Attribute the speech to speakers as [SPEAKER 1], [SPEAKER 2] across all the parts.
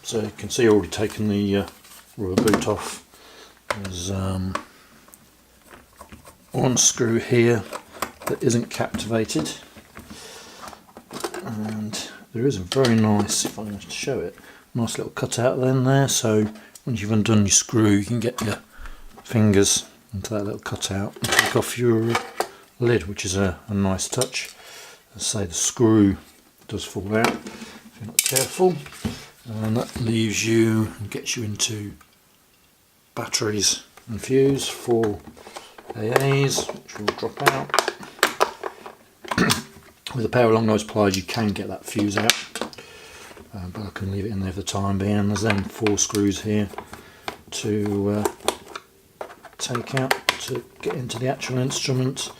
[SPEAKER 1] So you can see I've already taken the rubber boot off. There's one screw here that isn't captivated, and there is a very nice, if I can show it, nice little cutout then there, so once you've undone your screw you can get your fingers into that little cutout and take off your lid, which is a nice touch. As I say, the screw does fall out if you're not careful, and that leaves you and gets you into batteries and fuse for AAs, which will drop out. With a pair of long nose pliers you can get that fuse out, but I can leave it in there for the time being. There's then 4 screws here to take out to get into the actual instrument.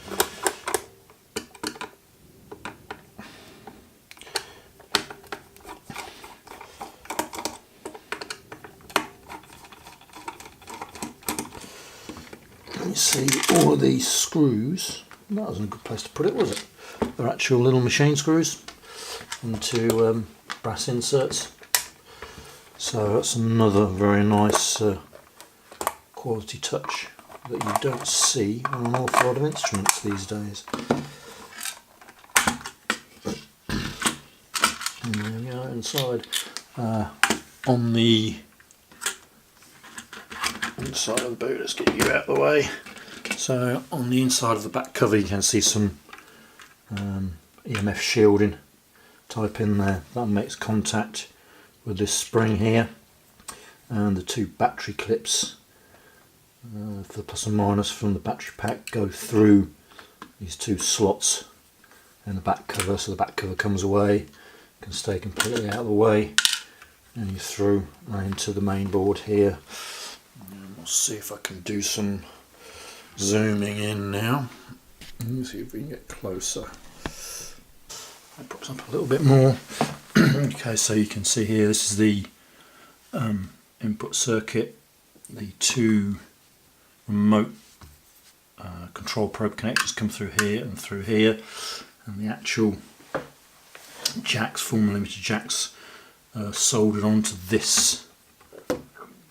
[SPEAKER 1] You see all of these screws, that wasn't a good place to put it, was it? They're actual little machine screws into brass inserts. So that's another very nice quality touch that you don't see on an awful lot of instruments these days. And there we are inside. On the inside of the boot, let's get you out of the way. So on the inside of the back cover you can see some EMF shielding type in there. That makes contact with this spring here, and the 2 battery clips for the plus and minus from the battery pack go through these 2 slots in the back cover, so the back cover comes away, can stay completely out of the way, and you're through into the main board here. And we'll see if I can do some zooming in now. Let's see if we can get closer. That pops up a little bit more. Okay, so you can see here, this is the input circuit, the 2 remote control probe connectors come through here, and the actual jacks, 4mm jacks, soldered onto this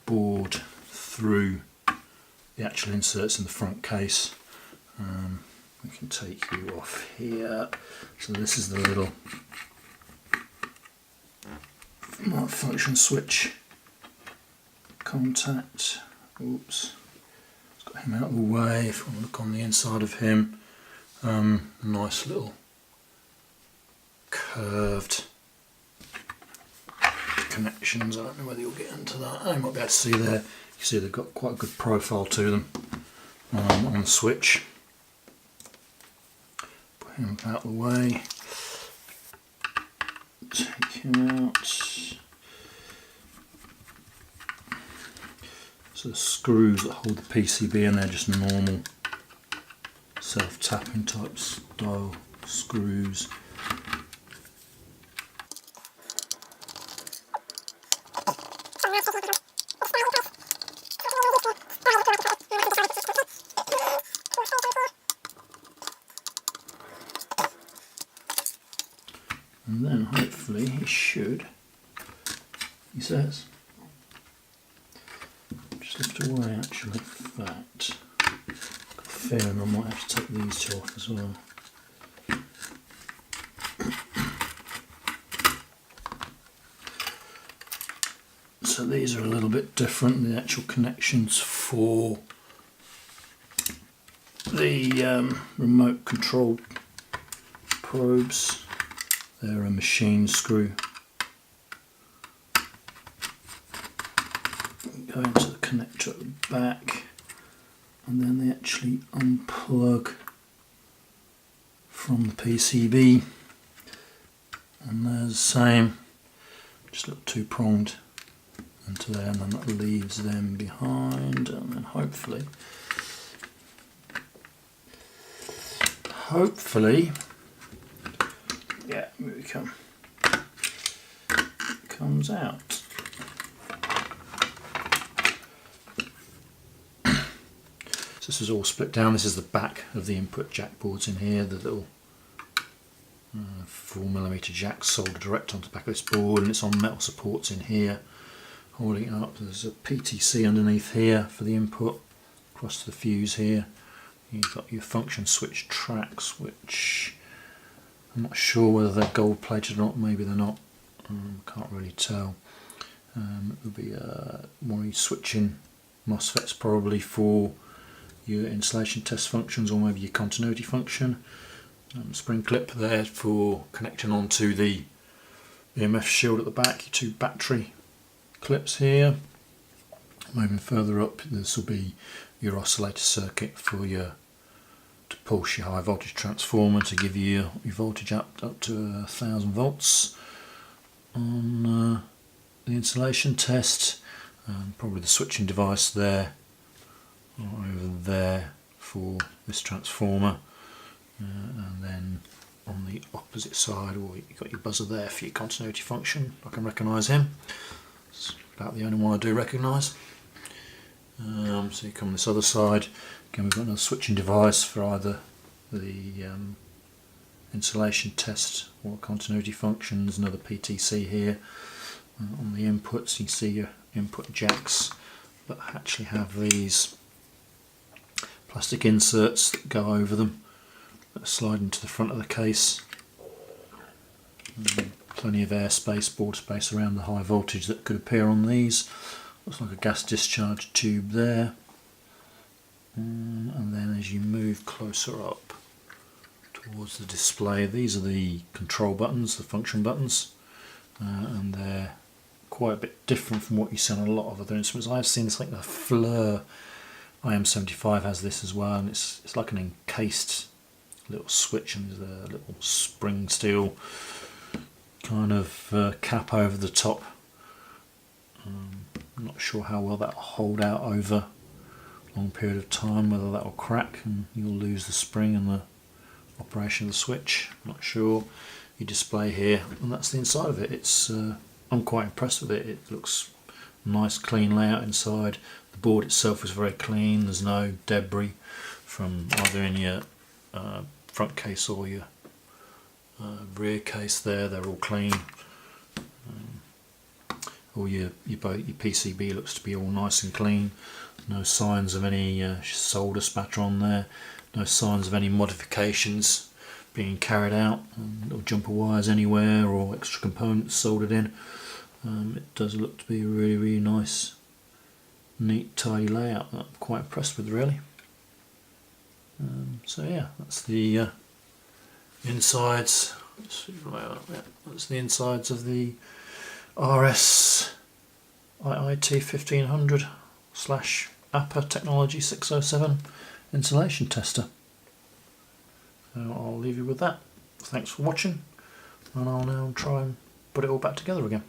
[SPEAKER 1] board through the actual inserts in the front case. We can take you off here. So this is the little function switch contact. Oops, let's got him out of the way. If you want to look on the inside of him, nice little curved connections. I don't know whether you'll get into that. I might be able to see there. You see they've got quite a good profile to them on the switch. Put him out of the way. Take him out. So the screws that hold the PCB in there, just normal self-tapping type style screws. And then hopefully he should, he says, just lift away actually, in fact, got a feeling I might have to take these 2 off as well. So these are a little bit different, the actual connections for the remote controlled probes. They're a machine screw. Go into the connector at the back, and then they actually unplug from the PCB. And there's the same, just a little 2-pronged into there, and then that leaves them behind, and then hopefully, yeah, here we come. It comes out. So this is all split down. This is the back of the input jack boards in here, the little 4mm jack soldered direct onto the back of this board, and it's on metal supports in here. holding it up. There's a PTC underneath here for the input, across to the fuse here. You've got your function switch tracks, which I'm not sure whether they're gold plated or not. Maybe they're not. Can't really tell. It would be one of your switching MOSFETs probably for your installation test functions, or maybe your continuity function. Spring clip there for connecting onto the EMF shield at the back. Your two battery clips here. Moving further up, this will be your oscillator circuit for to pulse your high voltage transformer to give you your voltage up to 1000 volts on the installation test. Probably the switching device there, or over there for this transformer, and then on the opposite side, you've got your buzzer there for your continuity function. I can recognise him. It's about the only one I do recognise. So you come on this other side, again we've got another switching device for either the installation test or continuity functions. Another PTC here. On the inputs you see your input jacks that actually have these plastic inserts that go over them, that slide into the front of the case. Plenty of airspace, board space around the high voltage that could appear on these. Looks like a gas discharge tube there. And then as you move closer up towards the display, these are the control buttons, the function buttons, and they're quite a bit different from what you see on a lot of other instruments. I've seen this, like the Fleur IM75 has this as well, and it's like an encased little switch, and there's a little spring steel kind of cap over the top. I'm not sure how well that will hold out over a long period of time, whether that will crack and you'll lose the spring and the operation of the switch. I'm not sure. Your display here, and that's the inside of it. It's I'm quite impressed with it. It looks nice, clean layout inside. The board itself is very clean. There's no debris from either in your front case or your rear case there. They're all clean. All your PCB looks to be all nice and clean. No signs of any solder spatter on there. No signs of any modifications being carried out. Little jumper wires anywhere or extra components soldered in. It does look to be a really, really nice, neat, tidy layout that I'm quite impressed with, really. So yeah, that's the insides. That's the insides of the RS IIT1500 / APA Technology 607 insulation tester. So I'll leave you with that. Thanks for watching, and I'll now try and put it all back together again.